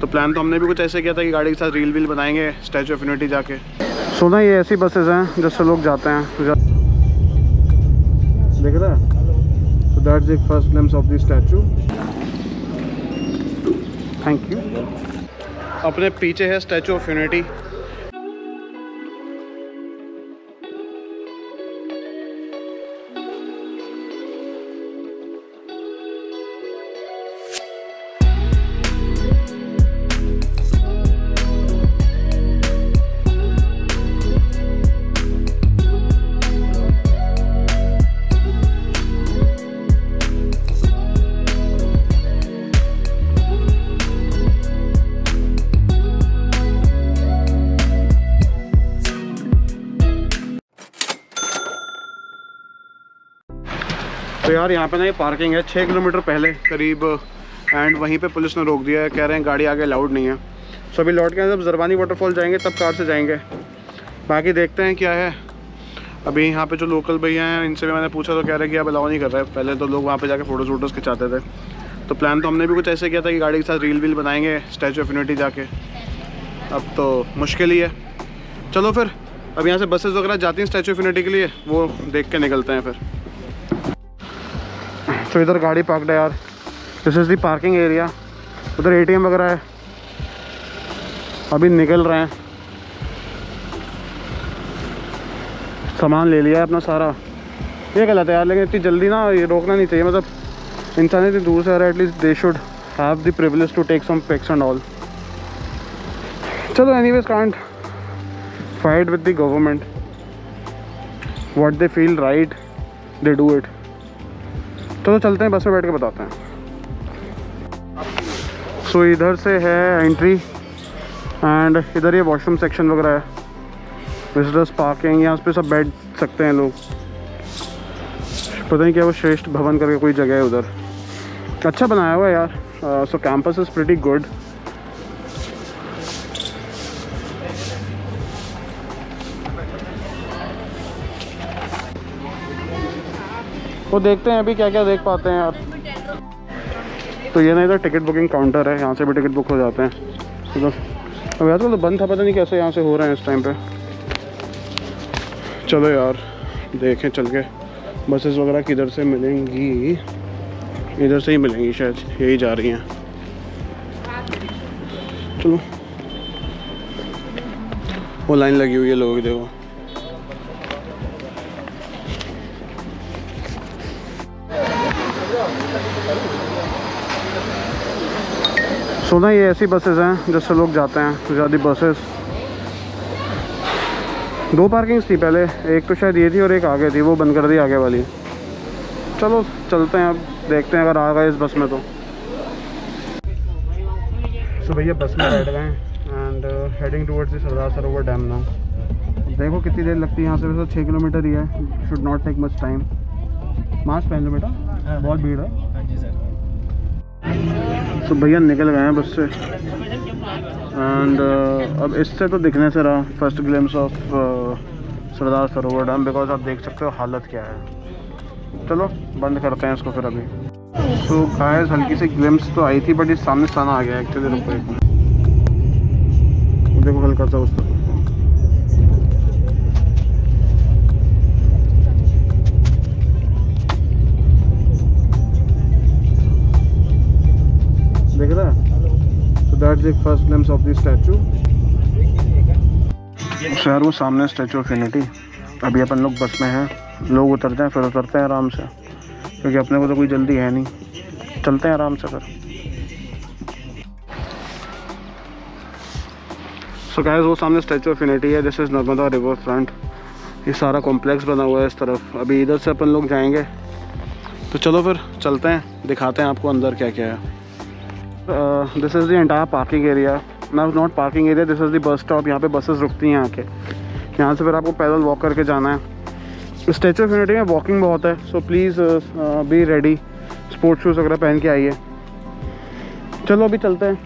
तो प्लान तो हमने भी कुछ ऐसे किया था कि गाड़ी के साथ रील वील बनाएंगे स्टैचू ऑफ यूनिटी जाके। सुना ये ऐसी बसेस हैं जिससे लोग जाते हैं, देख रहा है। So that's the first glimpse of the statue. Thank you. अपने पीछे है स्टैचू ऑफ यूनिटी। तो यार यहाँ पे ना ये पार्किंग है 6 किलोमीटर पहले करीब, एंड वहीं पे पुलिस ने रोक दिया है, कह रहे हैं गाड़ी आगे अलाउड नहीं है। सो अभी लौट के जब ज़रबानी वाटरफॉल जाएंगे तब कार से जाएंगे, बाकी देखते हैं क्या है। अभी यहाँ पे जो लोकल भैया हैं इनसे भी मैंने पूछा तो कह रहे हैं कि अब अलाउ नहीं कर रहे। पहले तो लोग वहाँ पे जाके फ़ोटोज़ वोटोज़ खिंचाते थे। तो प्लान तो हमने भी कुछ ऐसे किया था कि गाड़ी के साथ रील वील बनाएंगे स्टैचू ऑफ यूनिटी जाके, अब तो मुश्किल ही है। चलो फिर अब यहाँ से बसेस वगैरह जाती हैं स्टैचू ऑफ यूनिटी के लिए, वो देख के निकलते हैं फिर। तो इधर गाड़ी पार्कड है यार, this is the parking area. उधर एटीएम वगैरह है, अभी निकल रहे हैं। सामान ले लिया है अपना सारा। ये गलत है यार, लेकिन इतनी जल्दी ना ये रोकना नहीं चाहिए। मतलब इंसान इतनी दूर से आ रहा है, at least they should have the privilege to take some pics and all. चलो anyways can't fight with the government, what they feel right they do it. तो चलते हैं, बस में बैठ के बताते हैं। सो इधर से है एंट्री एंड इधर ये वॉशरूम सेक्शन वगैरह है, विजिटर्स पार्किंग, यहाँ पे सब बैठ सकते हैं लोग। पता नहीं क्या वो श्रेष्ठ भवन करके कोई जगह है उधर, अच्छा बनाया हुआ है यार। सो कैंपस इज़ प्रिटी गुड। वो देखते हैं अभी क्या क्या देख पाते हैं यार। तो ये ना इधर टिकट बुकिंग काउंटर है, यहाँ से भी टिकट बुक हो जाते हैं। अब यार तो बंद था, पता नहीं कैसे यहाँ से हो रहे हैं इस टाइम पे। चलो यार देखें चल के बसेस वगैरह किधर से मिलेंगी। इधर से ही मिलेंगी शायद, यही जा रही हैं। चलो वो लाइन लगी हुई है लोगों की, देखो। सुना ये ऐसी बसेस हैं जिससे लोग जाते हैं। ज़्यादा बसेस, 2 पार्किंग्स थी पहले, एक तो शायद ये थी और एक आगे थी, वो बंद कर दी आगे वाली। चलो चलते हैं, अब देखते हैं अगर आ गए इस बस में तो। सो भैया बस में बैठ गए and heading towards the Sardar Sarovar dam now. देखो कितनी देर लगती है यहाँ से, वैसे 6 किलोमीटर ही है, should not take much time. Mask पहन लो बेटा, बहुत भीड़ है। हाँ जी सर। तो भैया निकल गए हैं बस से एंड अब इससे तो दिखने से रहा first glimpse of Sardar Sarovar dam, because आप देख सकते हो हालत क्या है। चलो बंद करते हैं इसको फिर अभी। तो गाइस हल्की सी ग्लिम्स तो आई थी, बट ये सामने सन आ गया एक्चुअली। रुको एक मिनट, देखो हल्का सा उस तरफ। देख रहा है। So that's the first glimpse of the statue. यार वो सामने स्टैचू ऑफ यूनिटी। अभी अपन लोग बस में हैं, लोग उतरते हैं फिर उतरते हैं आराम से, क्योंकि अपने को तो कोई जल्दी है नहीं। चलते हैं आराम से फिर। सो गाइस वो सामने स्टैचू ऑफ यूनिटी है। This is Narmada river front. ये सारा कॉम्प्लेक्स बना हुआ है इस तरफ। अभी इधर से अपन लोग जाएंगे, तो चलो फिर चलते हैं, दिखाते हैं आपको अंदर क्या क्या है। This is the entire parking area, not parking area, this is the bus stop. यहाँ पे बसेस रुकती हैं आके, यहाँ से फिर आपको पैदल वॉक करके जाना है। स्टैचू ऑफ यूनिटी में वॉकिंग बहुत है, so please be ready, sports shoes वगैरह पहन के आइए। चलो अभी चलते हैं,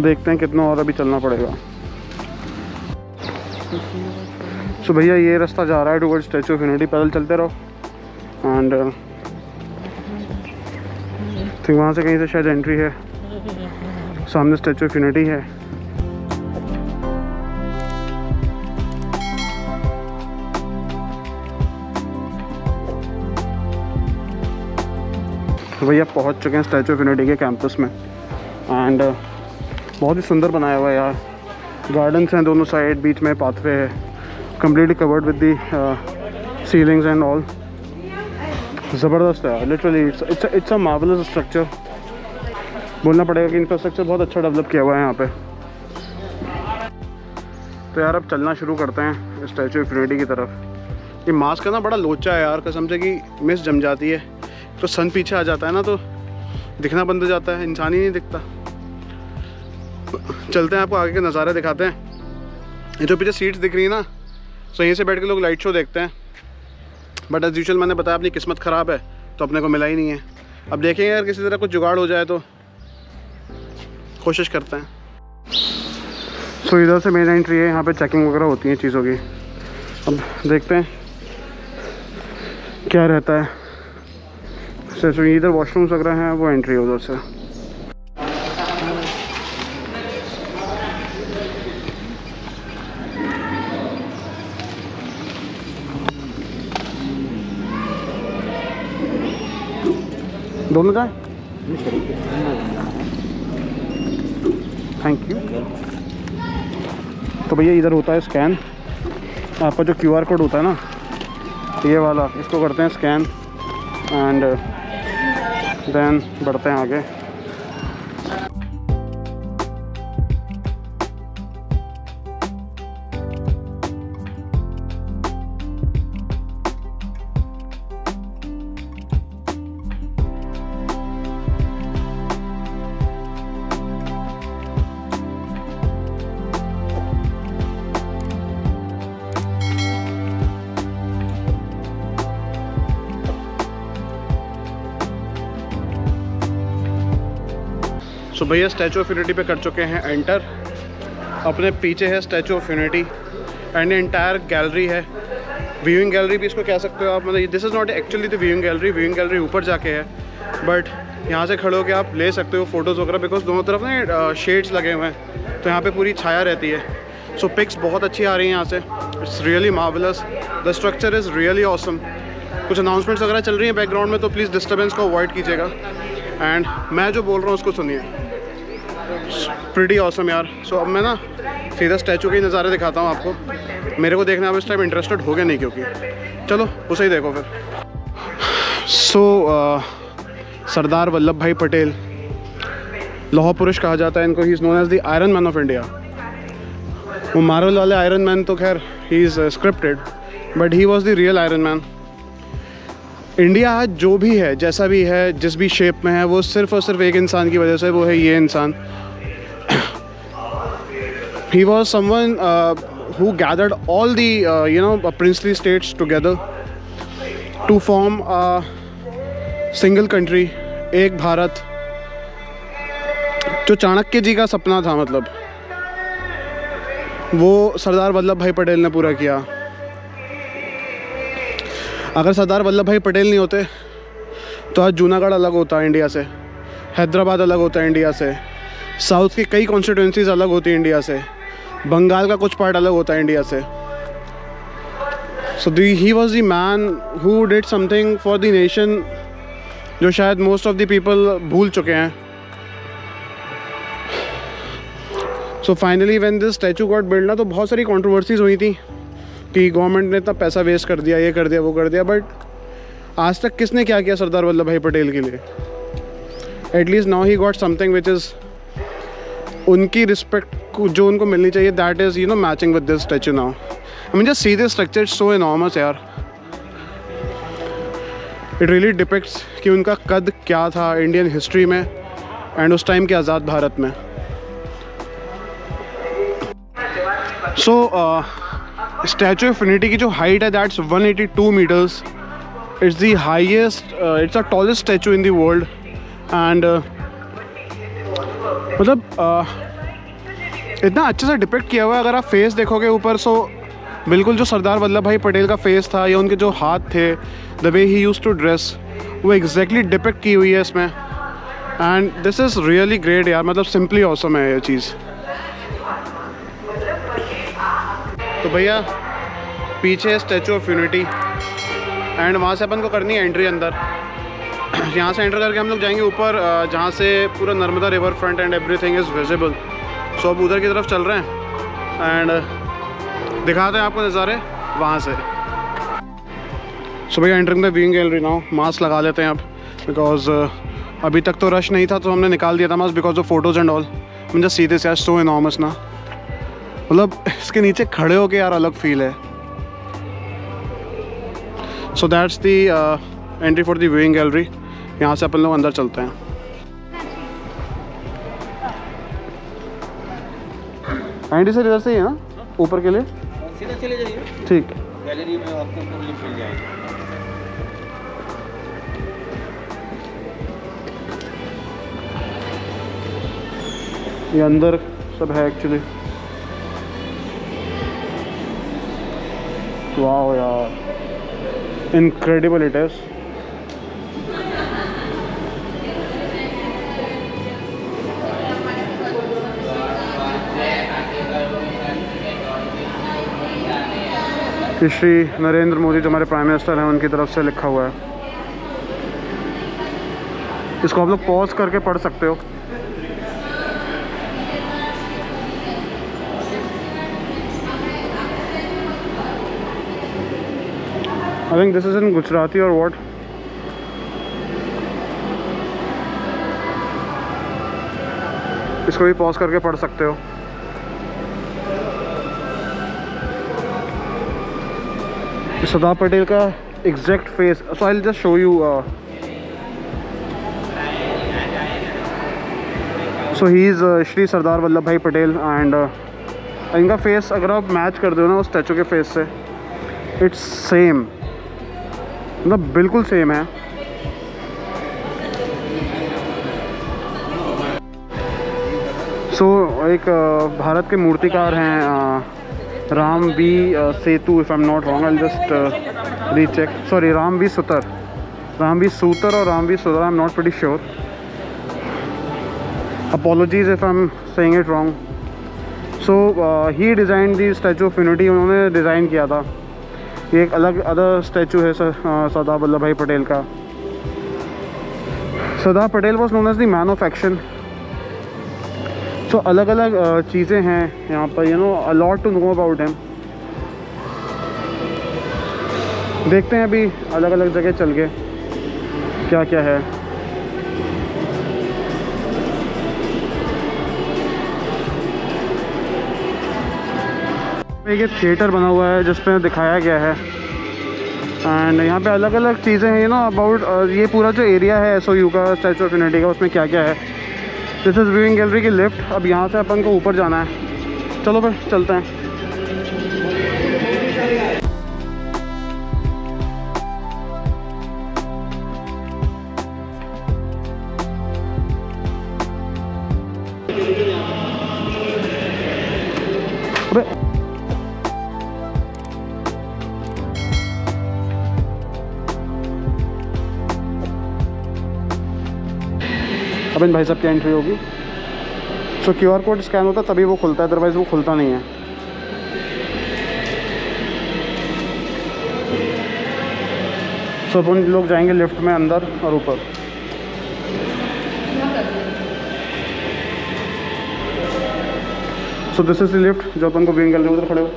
देखते हैं कितना और अभी चलना पड़ेगा। सो भैया ये रास्ता जा रहा है टुवर्ड्स स्टैचू ऑफ यूनिटी, पैदल चलते रहो। एंड फिर वहाँ से कहीं से शायद एंट्री है, सामने स्टैचू ऑफ यूनिटी है। भैया पहुंच चुके हैं स्टैचू ऑफ यूनिटी के कैंपस में एंड बहुत ही सुंदर बनाया हुआ है यार। गार्डन्स हैं दोनों साइड, बीच में पाथवे है, completely covered with the ceilings and all. ज़बरदस्त है literally, it's a marvellous structure. बोलना पड़ेगा कि इंफ्रास्ट्रक्चर बहुत अच्छा डेवलप किया हुआ है यहाँ पे। तो यार अब चलना शुरू करते हैं स्टैचू ऑफ यूनिटी की तरफ। ये मास्क है ना बड़ा लोचा है यार, कसम से कि मिस जम जाती है। तो सन पीछे आ जाता है ना तो दिखना बंद हो जाता है, इंसान ही नहीं दिखता। चलते हैं, आपको आगे के नज़ारे दिखाते हैं। ये जो पीछे सीट्स दिख रही है ना, तो यहीं से बैठ के लोग लाइट शो देखते हैं। बट एज यूजुअल मैंने बताया अपनी किस्मत ख़राब है तो अपने को मिला ही नहीं है। अब देखेंगे यार किसी तरह कुछ जुगाड़ हो जाए तो कोशिश करते हैं। सो इधर से मेन एंट्री है, यहाँ पे चेकिंग वगैरह होती है चीज़ों की। अब देखते हैं क्या रहता है। सो इधर वॉशरूम्स वगैरह हैं, वो एंट्री है उधर से। दोनों जाए, थैंक यू। तो भैया इधर होता है स्कैन। आपका जो QR कोड होता है ना, ये वाला, इसको करते हैं स्कैन एंड देन बढ़ते हैं आगे। सो भैया स्टैचू ऑफ यूनिटी पे कर चुके हैं एंटर। अपने पीछे है statue of unity and entire gallery है, व्यूइंग गैलरी भी इसको कह सकते हो आप। मतलब this is not actually the viewing gallery ऊपर जाके है, बट यहाँ से खड़े होकर आप ले सकते हो फ़ोटोज़ वगैरह, बिकॉज दोनों तरफ ना शेड्स लगे हुए हैं तो यहाँ पे पूरी छाया रहती है। सो पिक्स बहुत अच्छी आ रही हैं यहाँ से। It's really marvellous, the structure is really awesome. कुछ अनाउंसमेंट्स वगैरह चल रही हैं बैकग्राउंड में, तो प्लीज़ डिस्टर्बेंस को अवॉइड कीजिएगा एंड मैं जो बोल रहा हूँ उसको सुनिए। प्रीटी ऑसम यार। सो अब मैं ना सीधा स्टैचू के ही नज़ारे दिखाता हूँ आपको। मेरे को देखने आप इस टाइम इंटरेस्टेड हो गए नहीं, क्योंकि चलो उसे ही देखो फिर। सरदार वल्लभ भाई पटेल, लौह पुरुष कहा जाता है इनको। He is known as the iron man of India. वो मार्वल वाले आयरन मैन तो खैर he is scripted, but he was the real iron man. India आज जो भी है, जैसा भी है, जिस भी शेप में है, वो सिर्फ़ और सिर्फ एक इंसान की वजह से, वो है ये इंसान। He was someone who gathered all the princely states together to form a single country, एक भारत, जो चाणक्य जी का सपना था। मतलब वो सरदार वल्लभ भाई पटेल ने पूरा किया। अगर सरदार वल्लभ भाई पटेल नहीं होते तो आज जूनागढ़ अलग होता इंडिया से, हैदराबाद अलग होता इंडिया से, साउथ की कई कॉन्स्टिट्यूंसीज अलग होती इंडिया से, बंगाल का कुछ पार्ट अलग होता है इंडिया से। So he was the man who did something for the nation, जो शायद मोस्ट ऑफ द पीपल भूल चुके हैं। So finally when this statue got build ना, तो बहुत सारी कंट्रोवर्सीज हुई थी कि गवर्नमेंट ने इतना पैसा वेस्ट कर दिया, ये कर दिया, वो कर दिया, बट आज तक किसने क्या किया सरदार वल्लभ भाई पटेल के लिए? At least now he got something which is उनकी रिस्पेक्ट जो उनको मिलनी चाहिए, that is matching with this statue now. I mean just see this structure, it's so enormous यार। इट रियली डिपिक्ट्स कि उनका कद क्या था इंडियन हिस्ट्री में एंड उस टाइम के आज़ाद भारत में। सो स्टैचू ऑफ यूनिटी की जो हाइट है, that's 182 metres. It's the highest, it's the tallest statue in the world and मतलब इतना अच्छे से डिपिक्ट किया हुआ है। अगर आप फेस देखोगे ऊपर, सो बिल्कुल जो सरदार वल्लभ भाई पटेल का फेस था या उनके जो हाथ थे, the way he used to dress, वो एग्जैक्टली डिपिक्ट की हुई है इसमें। And this is really great यार, मतलब सिंपली ऑसम है ये चीज़। तो भैया पीछे स्टैचू ऑफ यूनिटी एंड वहाँ से अपन को करनी है एंट्री अंदर। यहाँ से एंटर करके हम लोग जाएंगे ऊपर, जहाँ से पूरा Narmada river front and everything is visible. So अब उधर की तरफ चल रहे हैं एंड दिखाते हैं आपको नज़ारे वहाँ से। सो भैया entering the viewing gallery now. Mask लगा लेते हैं अब, बिकॉज अभी तक तो रश नहीं था तो हमने निकाल दिया था mask because of photos and all. मुझे सीधे से सो इनॉर्मस ना, मतलब इसके नीचे खड़े होके यार अलग फील है। So that's the entry for the viewing gallery. यहाँ से अपन लोग अंदर चलते हैं। एंट्री सर इधर से ही है ना, ऊपर के लिए सीधा चले जाइए, ठीक। गैलरी में आपको लिफ्ट मिल जाएगी। ये अंदर सब है एक्चुअली। वाह यार, इनक्रेडिबल इट इज। कि श्री नरेंद्र मोदी जो हमारे प्राइम मिनिस्टर हैं उनकी तरफ से लिखा हुआ है। इसको आप लोग पॉज करके पढ़ सकते हो। I think this is in Gujarati और व्हाट। इसको भी पॉज करके पढ़ सकते हो। सरदार पटेल का exact face, so I will just show you. So he is Shri Sardar Vallabhbhai Patel and इनका फेस अगर आप मैच कर दो ना उस स्टैचू के फेस से, इट्स सेम, मतलब बिल्कुल सेम है। सो एक भारत के मूर्तिकार हैं Ram V Setu, if I am not wrong, I just recheck. Sorry, Ram V Sutar और Ram V Sutar, I am not pretty sure. Apologies if I am saying it wrong. So he design the Statue of Unity, उन्होंने design किया था। ये एक अलग other statue है सरदार Vallabhbhai Patel का। Sardar Patel was known as the man of action. So अलग अलग चीज़ें हैं यहाँ पर, you know, a lot to know about him. देखते हैं अभी अलग अलग जगह चल के क्या क्या है। एक थिएटर बना हुआ है जिसमें दिखाया गया है एंड यहाँ पे अलग अलग चीज़ें हैं, यू नो, अबाउट ये पूरा जो एरिया है SOU का, स्टैचू ऑफ यूनिटी का, उसमें क्या क्या है। दिस इज़ व्यूइंग गैलरी की लिफ्ट। अब यहाँ से अपन को ऊपर जाना है। चलो फिर चलते हैं। अब इन भाई साहब की एंट्री होगी। सो QR कोड स्कैन होता है तभी वो खुलता है, अदरवाइज़ वो खुलता नहीं है। सो अपन लोग जाएंगे लिफ्ट में अंदर और ऊपर। So this is the lift जो अपन को व्यूइंग गैलरी उधर खड़े हो।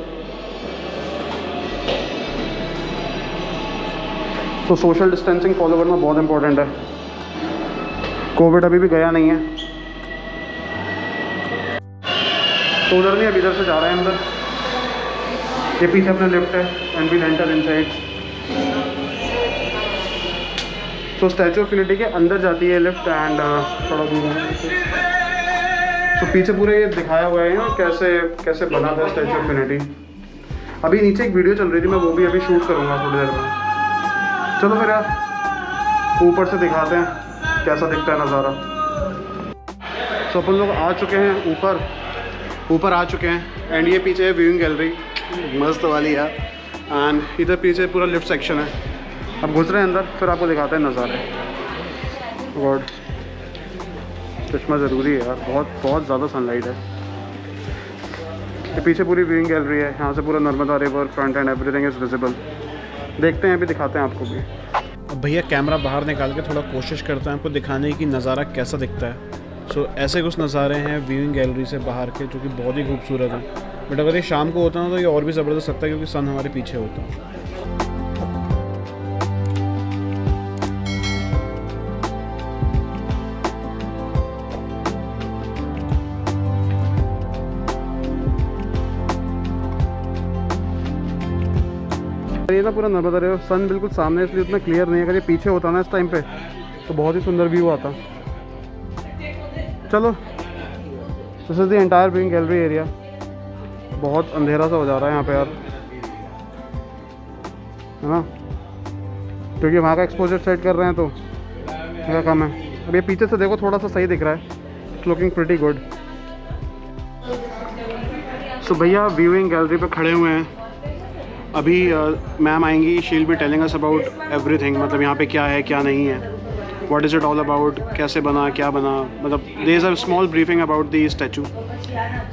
तो सोशल डिस्टेंसिंग फॉलो करना बहुत इंपॉर्टेंट है। कोविड अभी भी गया नहीं है। तो उधर नहीं, अभी इधर से जा रहे हैं अंदर। ये पीछे अपना लिफ्ट है एंड विल एंटर इनसाइड। तो स्टैचू ऑफ यूनिटी के अंदर जाती है लिफ्ट एंड थोड़ा दूर है। तो पीछे पूरे ये दिखाया हुआ है ना कैसे कैसे बना था स्टैचू ऑफ यूनिटी। अभी नीचे एक वीडियो चल रही थी, मैं वो भी अभी शूट करूँगा थोड़ी देर में। चलो फिर यार ऊपर से दिखाते हैं कैसा दिखता है नज़ारा। तो अपन लोग आ चुके हैं ऊपर आ चुके हैं एंड ये पीछे है व्यूइंग गैलरी, मस्त वाली यार। एंड इधर पीछे पूरा लिफ्ट सेक्शन है। अब घुस रहे हैं अंदर, फिर आपको दिखाते हैं नज़ारे। गॉड चश्मा ज़रूरी है यार, बहुत ज़्यादा सनलाइट है। ये पीछे पूरी व्यूइंग गैलरी है, यहाँ से पूरा Narmada river front and everything is visible. देखते हैं, अभी दिखाते हैं आपको भी। अब भैया कैमरा बाहर निकाल के थोड़ा कोशिश करते हैं आपको दिखाने की नज़ारा कैसा दिखता है। सो ऐसे कुछ नज़ारे हैं व्यूइंग गैलरी से बाहर के, जो कि बहुत ही खूबसूरत हैं। बट अगर ये शाम को होता ना तो ये और भी ज़बरदस्त लगता है, क्योंकि सन हमारे पीछे होता है। ये ना पूरा नर्मदा रिवर, सन बिल्कुल सामने इसलिए उतना क्लियर नहीं है। अगर ये पीछे होता ना इस टाइम पे तो बहुत ही सुंदर व्यू आता। चलो, this is the entire viewing gallery area. बहुत अंधेरा सा हो जा रहा है यहाँ पे यार, है ना, क्योंकि वहाँ का एक्सपोजर सेट कर रहे हैं तो क्या कम है। अब ये पीछे से देखो, थोड़ा सा सही दिख रहा है, इट्स लुकिंग प्रिटी गुड। सो भैया व्यूइंग गैलरी पे खड़े हुए हैं। अभी मैम आएंगी, she will be telling us about everything, मतलब यहाँ पे क्या है क्या नहीं है, what is it all about, कैसे बना क्या बना, मतलब there is a small briefing about the statue.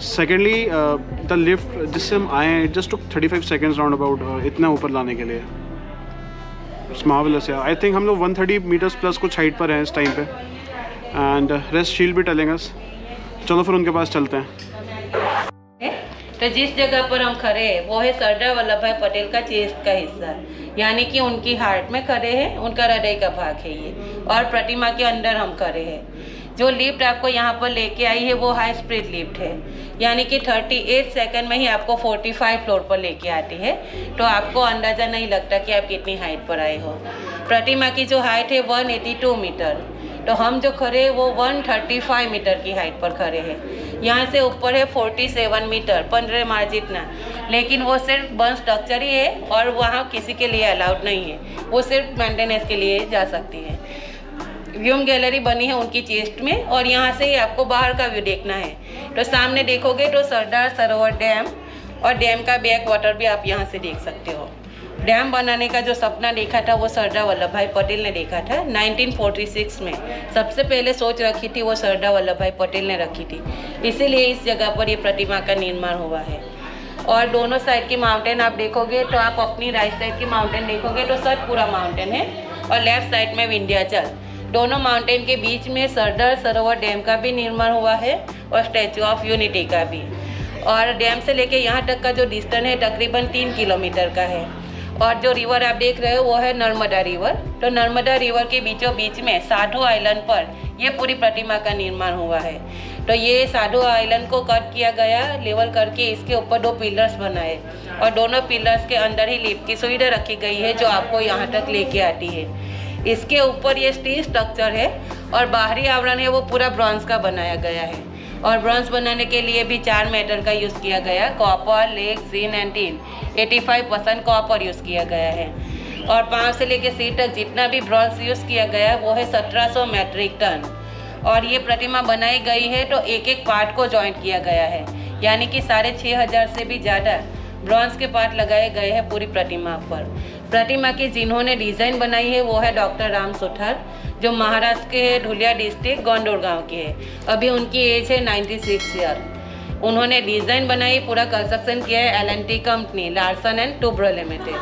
Secondly the lift जिससे हम आए, it just took 35 seconds round about इतना ऊपर लाने के लिए। इट्स मार्वेलस यार। आई थिंक हम लोग 130 मीटर्स प्लस कुछ हाइट पर हैं इस टाइम पे, and rest she will be telling अस। चलो फिर उनके पास चलते हैं। तो जिस जगह पर हम खड़े हैं वो है सरदार वल्लभ भाई पटेल का चेस्ट का हिस्सा, यानी कि उनकी हार्ट में खड़े हैं, उनका हृदय का भाग है ये, और प्रतिमा के अंदर हम खड़े हैं। जो लिफ्ट आपको यहाँ पर लेके आई है वो हाई स्पीड लिफ्ट है, यानी कि 38 सेकंड में ही आपको 45 फ्लोर पर लेके आती है। तो आपको अंदाज़ा नहीं लगता कि आप कितनी हाइट पर आए हो। प्रतिमा की जो हाइट है 182 मीटर, तो हम जो खड़े हैं वो 135 मीटर की हाइट पर खड़े हैं। यहाँ से ऊपर है 47 मीटर, 15 मार्च जितना, लेकिन वो सिर्फ बर्न स्ट्रक्चर ही है और वहाँ किसी के लिए अलाउड नहीं है, वो सिर्फ मेंटेनेंस के लिए जा सकती है। व्यूइंग गैलरी बनी है उनकी चेस्ट में, और यहाँ से ही आपको बाहर का व्यू देखना है। तो सामने देखोगे तो सरदार सरोवर डैम, और डैम का बैक वाटर भी आप यहाँ से देख सकते हो। डैम बनाने का जो सपना देखा था वो सरदार वल्लभ भाई पटेल ने देखा था 1946 में। सबसे पहले सोच रखी थी वो सरदार वल्लभ भाई पटेल ने रखी थी, इसीलिए इस जगह पर ये प्रतिमा का निर्माण हुआ है। और दोनों साइड की माउंटेन आप देखोगे तो आप अपनी राइट साइड की माउंटेन देखोगे तो सतपुरा माउंटेन है, और लेफ्ट साइड में विंध्याचल। दोनों माउंटेन के बीच में सरदार सरोवर डैम का भी निर्माण हुआ है, और स्टैचू ऑफ यूनिटी का भी। और डैम से लेके यहाँ तक का जो डिस्टेंस है तकरीबन 3 किलोमीटर का है। और जो रिवर आप देख रहे हो वो है नर्मदा रिवर। तो नर्मदा रिवर के बीचों बीच में साधु आइलैंड पर ये पूरी प्रतिमा का निर्माण हुआ है। तो ये साधु आइलैंड को कट किया गया, लेवल करके इसके ऊपर 2 पिलर्स बनाए, और दोनों पिलर्स के अंदर ही लिफ्ट की सुविधा रखी गई है जो आपको यहाँ तक लेके आती है। इसके ऊपर ये स्टील स्ट्रक्चर है, और बाहरी आवरण है वो पूरा ब्रॉन्ज का बनाया गया है। और ब्रॉन्ज बनाने के लिए भी 4 मेटल का यूज़ किया गया, copper, lead, zinc and tin. 85% copper use किया गया है। और पाँव से लेकर सिर तक जितना भी ब्रॉन्ज यूज़ किया गया वो है 1700 मैट्रिक टन। और ये प्रतिमा बनाई गई है तो एक एक पार्ट को जॉइंट किया गया है, यानी कि 6500 से भी ज़्यादा ब्रॉन्ज के पार्ट लगाए गए हैं पूरी प्रतिमा पर। प्रतिमा की जिन्होंने डिज़ाइन बनाई है वो है डॉक्टर राम सुथार, जो महाराष्ट्र के ढुलिया डिस्ट्रिक्ट गोंडोर गांव के है। अभी उनकी एज है 96 ईयर। उन्होंने डिज़ाइन बनाई, पूरा कंस्ट्रक्शन किया है L&T company, Larsen and Toubro limited.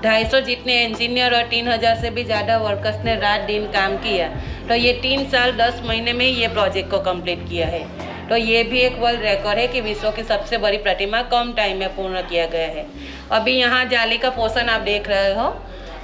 250 जितने इंजीनियर और 3000 से भी ज़्यादा वर्कर्स ने रात दिन काम किया। तो ये 3 साल 10 महीने में ये प्रोजेक्ट को कंप्लीट किया है। तो ये भी एक वर्ल्ड रिकॉर्ड है कि विश्व की सबसे बड़ी प्रतिमा कम टाइम में पूर्ण किया गया है। अभी यहाँ जाली का पोर्शन आप देख रहे हो,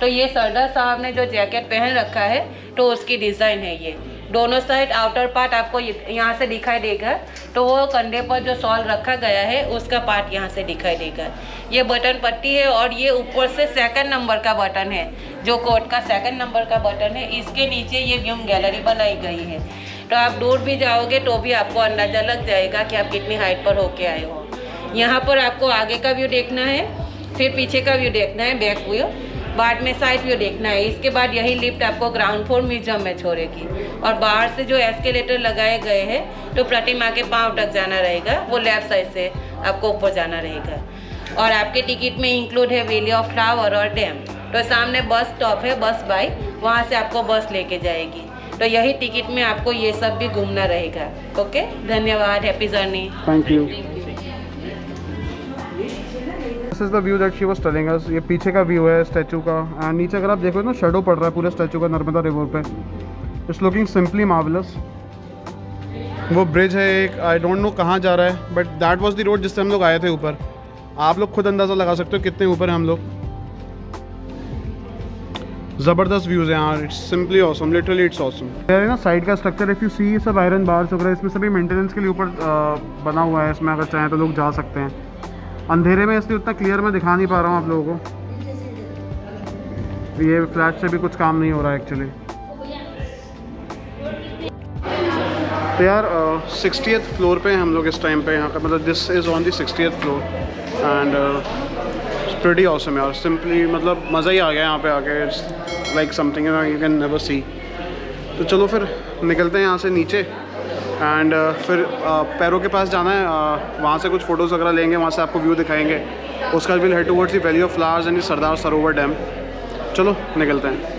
तो ये सरदार साहब ने जो जैकेट पहन रखा है तो उसकी डिज़ाइन है ये। दोनों साइड आउटर पार्ट आपको यहाँ से दिखाई देगा, तो वो कंधे पर जो शॉल रखा गया है उसका पार्ट यहाँ से दिखाई देगा। ये बटन पट्टी है, और ये ऊपर से 2nd नंबर का बटन है, जो कोट का 2nd नंबर का बटन है। इसके नीचे ये व्यूइंग गैलरी बनाई गई है। तो आप दूर भी जाओगे तो भी आपको अंदाज़ा लग जाएगा कि आप कितनी हाइट पर होके आए हो। यहाँ पर आपको आगे का व्यू देखना है, फिर पीछे का व्यू देखना है, बैक व्यू, बाद में साइड व्यू देखना है। इसके बाद यही लिफ्ट आपको ग्राउंड फ्लोर म्यूजियम में छोड़ेगी, और बाहर से जो एस्केलेटर लगाए गए हैं तो प्रतिमा के पाँव तक जाना रहेगा, वो लेफ्ट साइड से आपको ऊपर जाना रहेगा। और आपके टिकट में इंक्लूड है वैली ऑफ फ्लावर और डैम। तो सामने बस स्टॉप है, बस बाई, वहाँ से आपको बस लेके जाएगी। तो यही टिकट में आपको ये सब भी घूमना रहेगा। ओके, धन्यवाद, happy journey. Thank you. This is the view that she was telling us. ये पीछे का व्यू है स्टैचू का, एंड नीचे अगर आप देखो ना शेडो पड़ रहा है पूरे स्टैचू का नर्मदा रिवर पे। It's looking simply marvellous. वो ब्रिज है एक, आई डोंट नो कहाँ जा रहा है, but that was the road जिससे हम लोग आए थे ऊपर। आप लोग खुद अंदाज़ा लगा सकते हो कितने ऊपर हैं हम लोग। ज़बरदस्त व्यूज़ हैं यार, it's simply awesome, literally it's awesome. यार ना साइड का स्ट्रक्चर इफ़ यू सी सब आयरन बार्स वगैरह इसमें सभी मेंटेनेंस के लिए ऊपर बना हुआ है। इसमें अगर चाहें तो लोग जा सकते हैं। अंधेरे में इसलिए उतना क्लियर मैं दिखा नहीं पा रहा हूँ आप लोगों को। ये फ्लैट से भी कुछ काम नहीं हो रहा है एक्चुअली। तो यार 60th फ्लोर पे हैं हम लोग इस टाइम पे यहाँ का, मतलब this is on the 60th floor and pretty awesome यार, सिंपली मतलब मज़ा ही आ गया यहाँ पे आके। It's like something you can never see. तो चलो फिर निकलते हैं यहाँ से नीचे एंड फिर पैरों के पास जाना है, वहाँ से कुछ फ़ोटोज़ वगैरह लेंगे, वहाँ से आपको व्यू दिखाएंगे। उसका will head towards the Valley of Flowers and Sardar Sarovar dam. चलो निकलते हैं।